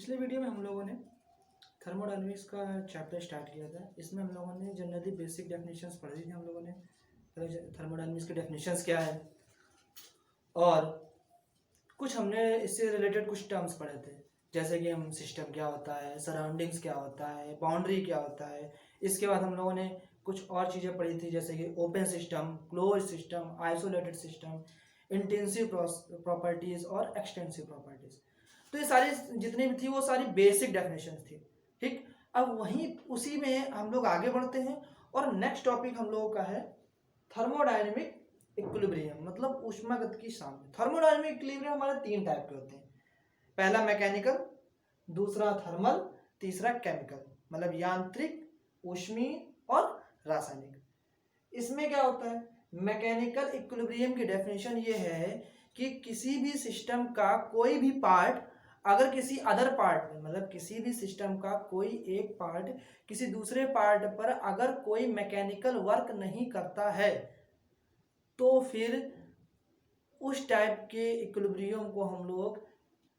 पिछले वीडियो में हम लोगों ने थर्मोडायनेमिक्स का चैप्टर स्टार्ट किया था। इसमें हम लोगों ने जनरली बेसिक डेफिनेशंस पढ़ी थी। हम लोगों ने थर्मोडायनेमिक्स के डेफिनेशंस क्या है और कुछ हमने इससे रिलेटेड कुछ टर्म्स पढ़े थे, जैसे कि हम सिस्टम क्या होता है, सराउंडिंग्स क्या होता है, बाउंड्री क्या होता है। इसके बाद हम लोगों ने कुछ और चीज़ें पढ़ी थी, जैसे कि open system, close system, isolated system, intensive properties और एक्सटेंसिव प्रॉपर्टीज। तो ये सारी जितनी भी थी वो सारी बेसिक डेफिनेशन थी। ठीक, अब वहीं उसी में हम लोग आगे बढ़ते हैं और नेक्स्ट टॉपिक हम लोगों का है थर्मोडायनेमिक इक्विलिब्रियम, मतलब ऊष्मागतिकी की साम्य। थर्मोडायनेमिक इक्विलिब्रियम हमारे तीन टाइप के होते हैं। पहला मैकेनिकल, दूसरा थर्मल, तीसरा केमिकल, मतलब यांत्रिक, ऊष्मीय और रासायनिक। इसमें क्या होता है, मैकेनिकल इक्विलिब्रियम की डेफिनेशन ये है कि किसी भी सिस्टम का कोई भी पार्ट अगर किसी अदर पार्ट में, मतलब किसी भी सिस्टम का कोई एक पार्ट किसी दूसरे पार्ट पर अगर कोई मैकेनिकल वर्क नहीं करता है तो फिर उस टाइप के इक्विलिब्रियम को हम लोग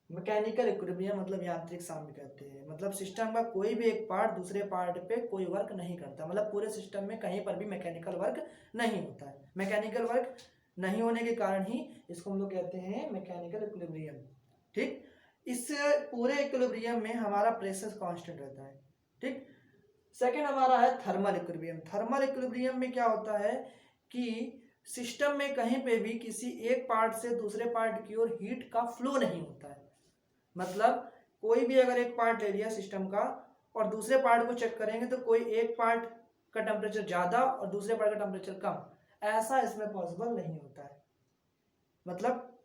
मैकेनिकल इक्विलिब्रियम मतलब यांत्रिक साम्य कहते हैं। मतलब सिस्टम का कोई भी एक पार्ट दूसरे पार्ट पे कोई वर्क नहीं करता, मतलब पूरे सिस्टम में कहीं पर भी मैकेनिकल वर्क नहीं होता है। मैकेनिकल वर्क नहीं होने के कारण ही इसको हम लोग कहते हैं मैकेनिकल इक्विलिब्रियम। ठीक, इस पूरे इक्विलिब्रियम में हमारा प्रेशर कांस्टेंट रहता है। ठीक, सेकेंड हमारा है थर्मल इक्विलिब्रियम। थर्मल इक्विलिब्रियम में क्या होता है कि सिस्टम में कहीं पे भी किसी एक पार्ट से दूसरे पार्ट की ओर हीट का फ्लो नहीं होता है। मतलब कोई भी अगर एक पार्ट ले लिया सिस्टम का और दूसरे पार्ट को चेक करेंगे तो कोई एक पार्ट का टेम्परेचर ज़्यादा और दूसरे पार्ट का टेम्परेचर कम, ऐसा इसमें पॉसिबल नहीं होता है। मतलब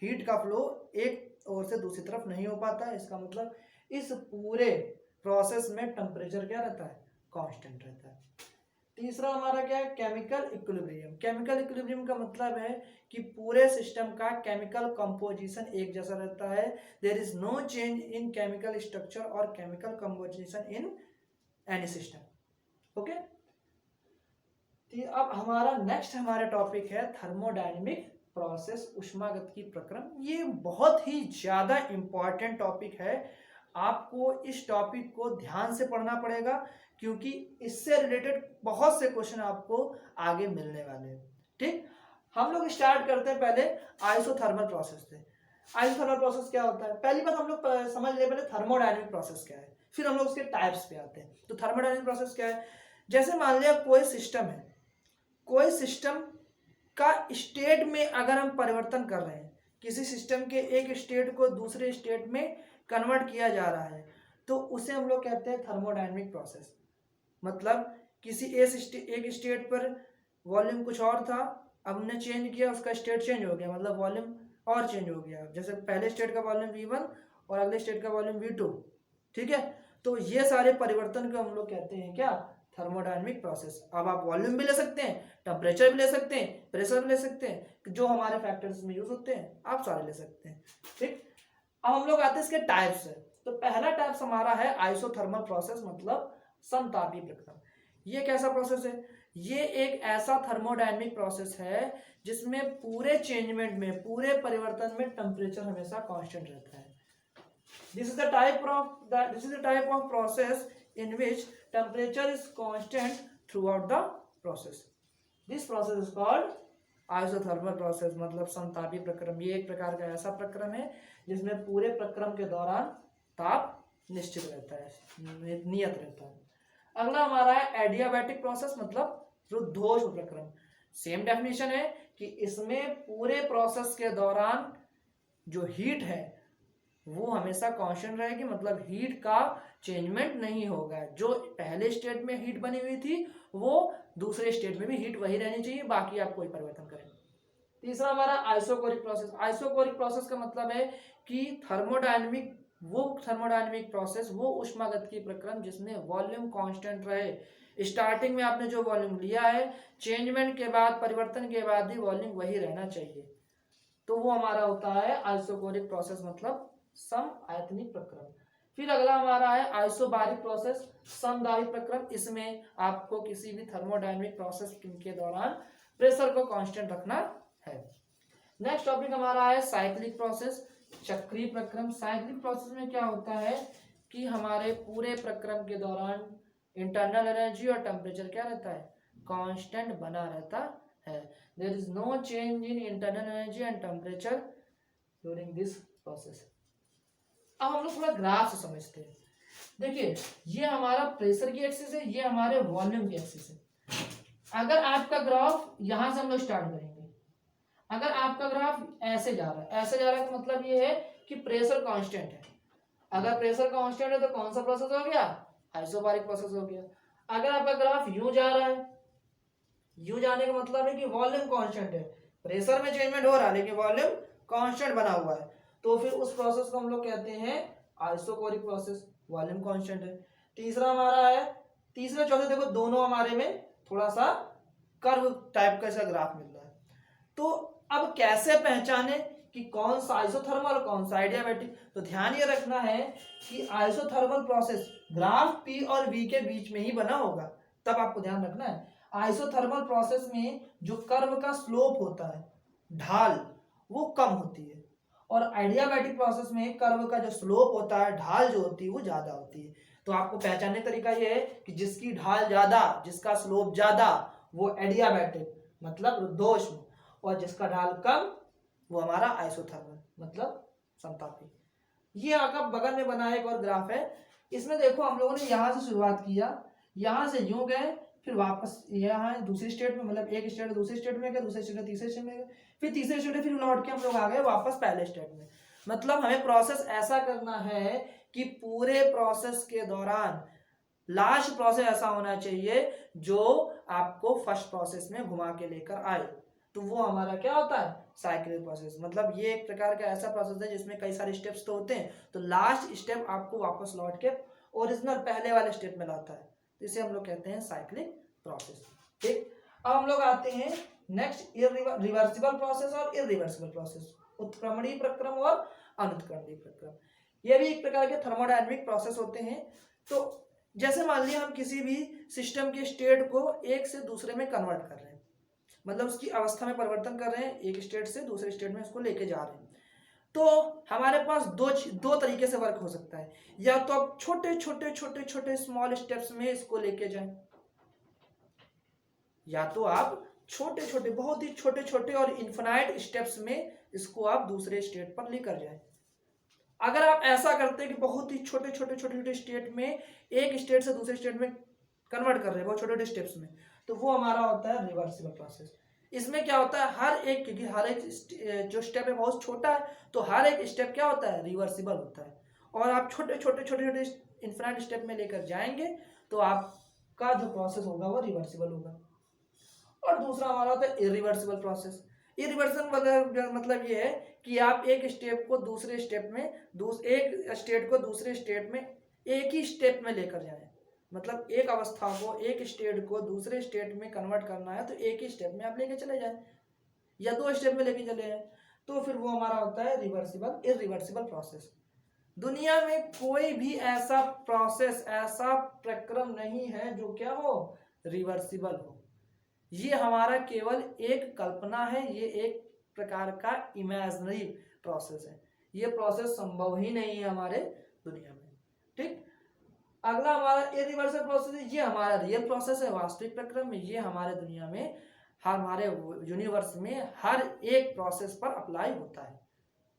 हीट का फ्लो एक ओर से दूसरी तरफ नहीं हो पाता। इसका मतलब इस पूरे प्रोसेस में टेम्परेचर क्या रहता है, कांस्टेंट रहता है। तीसरा हमारा क्या है, केमिकल इक्विलिब्रियम। केमिकल इक्विलिब्रियम का मतलब है कि पूरे सिस्टम का केमिकल कंपोजिशन एक जैसा रहता है। There is no change in chemical structure और chemical composition in any system. Okay, अब हमारा नेक्स्ट हमारा टॉपिक है थर्मोडायनेमिक प्रोसेस, ऊष्मागतिकी प्रक्रम। ये बहुत ही ज्यादा इंपॉर्टेंट टॉपिक है। आपको इस टॉपिक को ध्यान से पढ़ना पड़ेगा क्योंकि इससे रिलेटेड बहुत से क्वेश्चन आपको आगे मिलने वाले हैं। ठीक, हम लोग स्टार्ट करते हैं पहले आइसोथर्मल प्रोसेस से। आइसोथर्मल प्रोसेस क्या होता है, पहली बात हम लोग समझ ले पहले थर्मोडायनेमिक प्रोसेस क्या है, फिर हम लोग उसके टाइप्स पे आते हैं। तो थर्मोडायनेमिक प्रोसेस क्या है, जैसे मान लिया कोई सिस्टम है, कोई सिस्टम का स्टेट में अगर हम परिवर्तन कर रहे हैं, किसी सिस्टम के एक स्टेट को दूसरे स्टेट में कन्वर्ट किया जा रहा है, तो उसे हम लोग कहते हैं थर्मोडायनेमिक प्रोसेस। मतलब किसी एक स्टेट पर वॉल्यूम कुछ और था, अब हमने चेंज किया, उसका स्टेट चेंज हो गया, मतलब वॉल्यूम और चेंज हो गया। जैसे पहले स्टेट का वॉल्यूम V1 और अगले स्टेट का वॉल्यूम V2। ठीक है, तो ये सारे परिवर्तन को हम लोग कहते हैं क्या, थर्मोडायनेमिक प्रोसेस। अब आप वॉल्यूम भी ले सकते हैं, टेम्परेचर भी ले सकते हैं, प्रेशर भी ले सकते हैं, जो हमारे फैक्टर्स में यूज होते हैं आप सारे ले सकते हैं। ठीक, अब हम लोग आते हैं इसके टाइप्स है। तो पहला टाइप्स हमारा है आइसोथर्मल प्रोसेस, मतलब समतापी प्रक्रम। ये कैसा प्रोसेस है, ये एक ऐसा थर्मोडायनेमिक प्रोसेस है जिसमें पूरे चेंजमेंट में, पूरे परिवर्तन में टेम्परेचर हमेशा कांस्टेंट रहता है। This is the type of process in which temperature is constant throughout the process. This process is called isothermal process, मतलब समतापी प्रक्रम। ये एक प्रकार का ऐसा प्रक्रम है जिसमें पूरे प्रक्रम के दौरान ताप निश्चित रहता है, नियत रहता है। अगला हमारा है एडियाबैटिक प्रोसेस, मतलब रुद्धोष्म प्रक्रम। सेम डेफिनेशन है कि इसमें पूरे प्रोसेस के दौरान जो हीट है वो हमेशा कांस्टेंट रहेगी, मतलब हीट का चेंजमेंट नहीं होगा। जो पहले स्टेट में हीट बनी हुई थी वो दूसरे स्टेट में भी हीट वही रहनी चाहिए, बाकी आप कोई परिवर्तन करें। तीसरा हमारा आइसोकोरिक प्रोसेस। आइसोकोरिक प्रोसेस का मतलब है कि थर्मोडायनेमिक प्रोसेस, वो ऊष्मागतिकी प्रक्रम जिसमें वॉल्यूम कांस्टेंट रहे। स्टार्टिंग में आपने जो वॉल्यूम लिया है, चेंजमेंट के बाद, परिवर्तन के बाद भी वॉल्यूम वही रहना चाहिए, तो वो हमारा होता है आइसोकोरिक प्रोसेस, मतलब सम आयतनिक प्रक्रम। फिर अगला हमारा है आइसोबारिक प्रोसेस, समदायी प्रक्रम। इसमें आपको किसी भी थर्मोडायनेमिक प्रोसेस के दौरान प्रेशर को कांस्टेंट रखना है। नेक्स्ट टॉपिक हमारा है साइक्लिक प्रोसेस। चक्रीय प्रक्रम, साइक्लिक प्रोसेस में क्या होता है कि हमारे पूरे प्रक्रम के दौरान इंटरनल एनर्जी और टेम्परेचर क्या रहता है, कांस्टेंट बना रहता है। There is no change in internal energy and temperature during this process. अब हम लोग थोड़ा ग्राफ से समझते हैं। देखिए ये हमारा प्रेशर की एक्सिस है, ये हमारे वॉल्यूम की एक्सिस है। अगर आपका ग्राफ यहां से हम लोग स्टार्ट करेंगे, अगर आपका ग्राफ ऐसे जा रहा है, ऐसे जा रहा है, तो मतलब ये है कि प्रेशर कांस्टेंट है। अगर प्रेशर कांस्टेंट है तो कौन सा प्रोसेस हो गया, आइसोबारिक प्रोसेस हो गया। अगर आपका ग्राफ यूं जा रहा है, यूं जाने का मतलब है कि वॉल्यूम कांस्टेंट है, प्रेशर में चेंजमेंट हो रहा है लेकिन वॉल्यूम कांस्टेंट बना हुआ है, तो फिर उस प्रोसेस को हम लोग कहते हैं आइसोकोरिक प्रोसेस, वॉल्यूम कांस्टेंट है। तीसरा हमारा है, तीसरे चौथे देखो दोनों हमारे में थोड़ा सा कर्व टाइप का ऐसा ग्राफ मिल रहा है। तो अब कैसे पहचाने कि कौन सा आइसोथर्मल और कौन सा आइडियाबैटिक, तो ध्यान ये रखना है कि आइसोथर्मल प्रोसेस ग्राफ P और V के बीच में ही बना होगा, तब आपको ध्यान रखना है। आइसोथर्मल प्रोसेस में जो कर्व का स्लोप होता है, ढाल, वो कम होती है, और आइडियाबैटिक प्रोसेस में कर्व का जो स्लोप होता है, ढाल जो होती है वो ज्यादा होती है। तो आपको पहचानने का तरीका ये है कि जिसकी ढाल ज्यादा, जिसका स्लोप ज्यादा, वो एडियाबैटिक मतलब रुद्धोष्म, और जिसका ढाल कम वो हमारा आइसोथर्मल मतलब समतापी। ये आपका बगल में बना एक और ग्राफ है। इसमें देखो हम लोगों ने यहाँ से शुरुआत किया, यहाँ से यूं गए, फिर वापस यहाँ दूसरी स्टेट में, मतलब एक स्टेट दूसरी स्टेट में गए, दूसरे स्टेट तीसरे स्टेट में गए, फिर तीसरे स्टेट फिर लौट के हम लोग आ गए वापस पहले स्टेट में। मतलब हमें प्रोसेस ऐसा करना है कि पूरे प्रोसेस के दौरान लास्ट प्रोसेस ऐसा होना चाहिए जो आपको फर्स्ट प्रोसेस में घुमा के लेकर आए, तो वो हमारा क्या होता है, साइक्लिक प्रोसेस। मतलब ये एक प्रकार का ऐसा प्रोसेस है जिसमें कई सारे स्टेप्स तो होते हैं, तो लास्ट स्टेप आपको वापस लौट के ओरिजिनल पहले वाले स्टेप में लाता है, तो इसे हम लोग कहते हैं साइक्लिक प्रोसेस। ठीक, अब हम लोग आते हैं नेक्स्ट रिवर्सिबल प्रोसेस और इरिवर्सिबल प्रोसेस, उत्क्रमणीय प्रक्रम और अनुत्क्रमणीय प्रक्रम। ये भी एक प्रकार के थर्मोडायनेमिक प्रोसेस होते हैं। तो जैसे मान लिया हम किसी भी सिस्टम के स्टेट को एक से दूसरे में कन्वर्ट कर रहे हैं, मतलब उसकी अवस्था में परिवर्तन कर रहे हैं, एक स्टेट से दूसरे स्टेट में उसको लेके जा रहे हैं, तो हमारे पास दो तरीके से वर्क हो सकता है। या तो आप छोटे छोटे छोटे छोटे स्मॉल स्टेप्स में इसको लेके जाएं, या तो आप छोटे छोटे बहुत ही छोटे छोटे और इन्फिनाइट स्टेप्स में इसको आप दूसरे स्टेट पर लेकर जाएं। अगर आप ऐसा करते हैं कि बहुत ही छोटे छोटे छोटे छोटे स्टेट में एक स्टेट से दूसरे स्टेट में कन्वर्ट कर रहे हैं बहुत छोटे छोटे स्टेप्स में, तो वो हमारा होता है रिवर्सिबल प्रोसेस। इसमें क्या होता है, हर एक, क्योंकि हर एक जो स्टेप है बहुत छोटा है, तो हर एक स्टेप क्या होता है, रिवर्सिबल होता है, और आप छोटे छोटे छोटे छोटे इन्फिनाइट स्टेप में लेकर जाएंगे तो आपका जो प्रोसेस होगा वो रिवर्सिबल होगा। और दूसरा हमारा होता है इरिवर्सिबल प्रोसेस। इरिवर्सिबल मतलब ये है कि आप एक स्टेप को दूसरे स्टेप में, एक स्टेट को दूसरे स्टेट में एक ही स्टेप में लेकर जाएं, मतलब एक अवस्था को, एक स्टेट को दूसरे स्टेट में कन्वर्ट करना है तो एक ही स्टेप में आप लेके चले जाएं, या दो स्टेप में लेके चले जाएं, तो फिर वो हमारा होता है रिवर्सिबल इरिवर्सिबल प्रोसेस। दुनिया में कोई भी ऐसा प्रोसेस, ऐसा प्रक्रम नहीं है जो क्या हो, रिवर्सिबल हो। ये हमारा केवल एक कल्पना है, ये एक प्रकार का इमेजिनरी प्रोसेस है, ये प्रोसेस संभव ही नहीं है हमारे दुनिया में। ठीक, अगला हमारा इरिवर्सिबल प्रोसेस है, ये हमारा रियल प्रोसेस है वास्तविक प्रक्रम में, ये हमारे दुनिया में, हमारे यूनिवर्स में हर एक प्रोसेस पर अप्लाई होता है।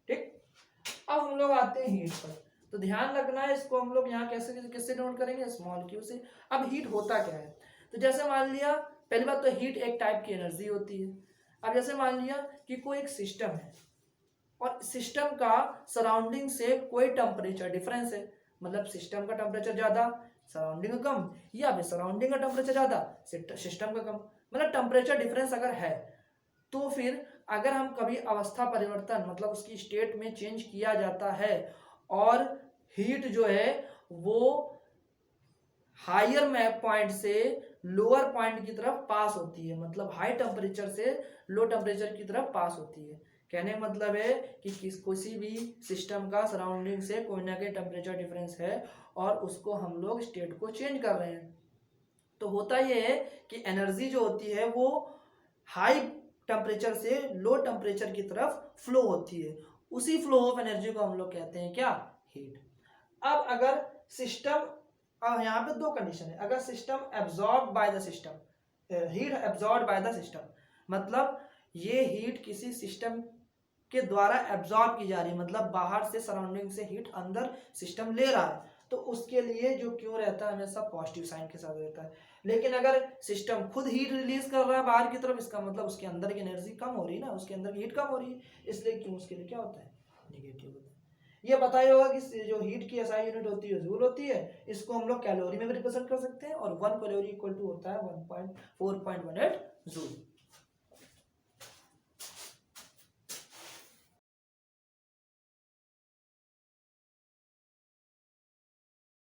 ठीक, अब हम लोग आते हैं हीट पर, तो ध्यान रखना है इसको हम लोग यहाँ कैसे किससे नोट करेंगे, स्मॉल क्यू से। अब हीट होता क्या है, तो जैसे मान लिया, पहली बात तो हीट एक टाइप की एनर्जी होती है। अब जैसे मान लिया कि कोई एक सिस्टम है और सिस्टम का सराउंडिंग से कोई टेम्परेचर डिफरेंस है, मतलब सिस्टम का टेम्परेचर ज्यादा, सराउंडिंग का कम, या फिर सराउंडिंग का टेम्परेचर ज्यादा, सिस्टम का कम, मतलब टेम्परेचर डिफरेंस अगर है, तो फिर अगर हम कभी अवस्था परिवर्तन, मतलब उसकी स्टेट में चेंज किया जाता है और हीट जो है वो हायर पॉइंट से लोअर पॉइंट की तरफ पास होती है, मतलब हाई टेम्परेचर से लो टेम्परेचर की तरफ पास होती है। कहने का मतलब है कि किसी भी सिस्टम का सराउंडिंग से कोई ना कोई टेम्परेचर डिफरेंस है और उसको हम लोग स्टेट को चेंज कर रहे हैं, तो होता यह है कि एनर्जी जो होती है वो हाई टेम्परेचर से लो टेम्परेचर की तरफ फ्लो होती है, उसी फ्लो ऑफ एनर्जी को हम लोग कहते हैं क्या, हीट। अब अगर सिस्टम, अब यहाँ पे दो कंडीशन है, अगर system absorb by the system, heat absorb by the system, मतलब ये हीट किसी सिस्टम के द्वारा एब्जॉर्ब की जा रही है, मतलब बाहर से सराउंडिंग से हीट अंदर सिस्टम ले रहा है, तो उसके लिए जो क्यों रहता है हमेशा पॉजिटिव साइन के साथ रहता है। लेकिन अगर सिस्टम खुद हीट रिलीज कर रहा है बाहर की तरफ, इसका मतलब उसके अंदर की एनर्जी कम हो रही है ना, उसके अंदर की हीट कम हो रही है, इसलिए क्यों उसके लिए क्या होता है, निगेटिव होता है। ये बताया होगा कि जो हीट की एसआई यूनिट होती है जूल होती है, इसको हम लोग कैलोरी में भी रिप्रेजेंट कर सकते हैं, और 1 कैलोरी इक्वल टू होता है 1.4.18 जूल।